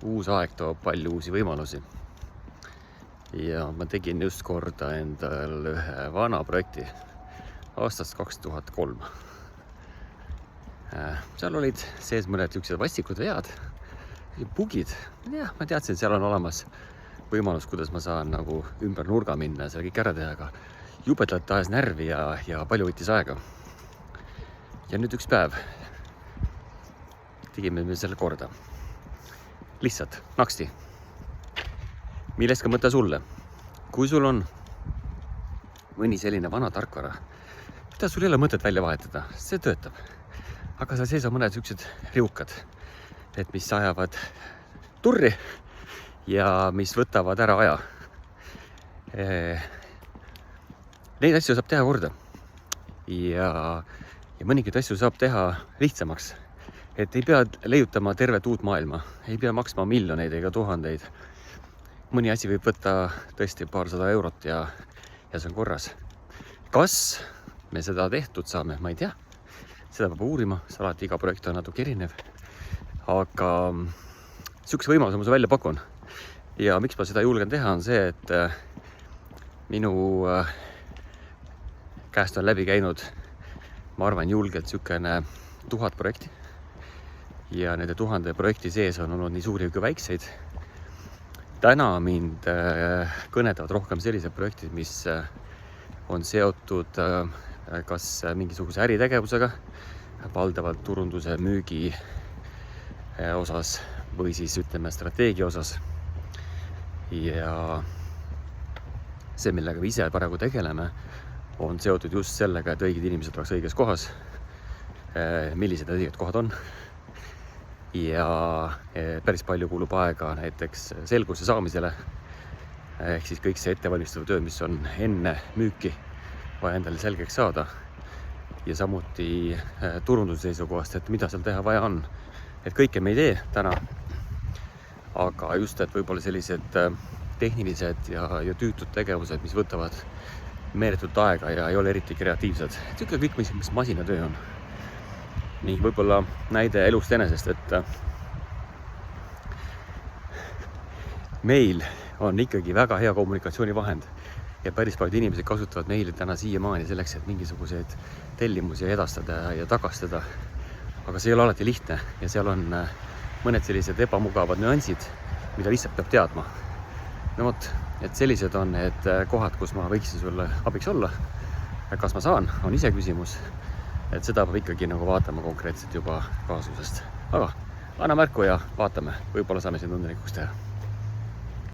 Uus aeg toob palju uusi võimalusi. Ja ma tegin just korda endal ühe vana projekti aastast 2003. Seal olid sees mõned niisugused vastikud vead, bugid. Jah, ma teadsin, et seal on olemas võimalus, kuidas ma saan nagu ümber nurga minna ja seal kõik ära teha, aga jubedalt ajas närvi ja palju võttis aega. Ja nüüd üks päev tegime me selle korda. Lihtsalt, naksti. Millest ka mõte sulle. Kui sul on mõni selline vana tarkvara, mida sul ei ole mõtet välja vahetada, see töötab. Aga seal sees on mõned niisugused riukad, et mis ajavad turri ja mis võtavad ära aja. Neid asju saab teha korda. Ja mõningaid asju saab teha lihtsamaks. Et ei pea leiutama tervet uut maailma, ei pea maksma miljoneid ega tuhandeid. Mõni asi võib võtta tõesti paarsada eurot ja see on korras. Kas me seda tehtud saame, ma ei tea. Seda peab uurima, alati iga projekt on natuke erinev. Aga niisuguse võimaluse ma välja pakun. Ja miks ma seda julgen teha on see, et minu käest on läbi käinud, ma arvan, julgelt niisugune 1000 projekti. Ja nende 1000 projekti sees on olnud nii suuri kui väikseid. Täna mind kõnetavad rohkem sellised projektid, mis on seotud kas mingisuguse äritegevusega, valdavalt turunduse müügi osas või siis ütleme strateegia osas. Ja see, millega me ise paraku tegeleme, on seotud just sellega, et õiged inimesed oleks õiges kohas. Millised need õiged kohad on? Ja päris palju kulub aega näiteks selguse saamisele. Ehk siis kõik see ettevalmistav töö, mis on enne müüki vaja endale selgeks saada. Ja samuti turunduse seisukohast, et mida seal teha vaja on. Et kõike me ei tee täna. Aga just, et võib-olla sellised tehnilised ja tüütud tegevused, mis võtavad meeletut aega ja ei ole eriti kreatiivsed. Niisugune kõik, mis masinatöö on. Ning võib-olla näide elust enesest, et meil on ikkagi väga hea kommunikatsioonivahend ja päris paljud inimesed kasutavad meili täna siiamaani selleks, et mingisuguseid tellimusi edastada ja tagastada. Aga see ei ole alati lihtne ja seal on mõned sellised ebamugavad nüansid, mida lihtsalt peab teadma. No vot, et sellised on need kohad, kus ma võiksin sulle abiks olla. Kas ma saan, on ise küsimus. Et seda peab ikkagi nagu vaatama konkreetselt juba kaasusest. Aga anna märku ja vaatame, võib-olla saame siin tundlikuks teha.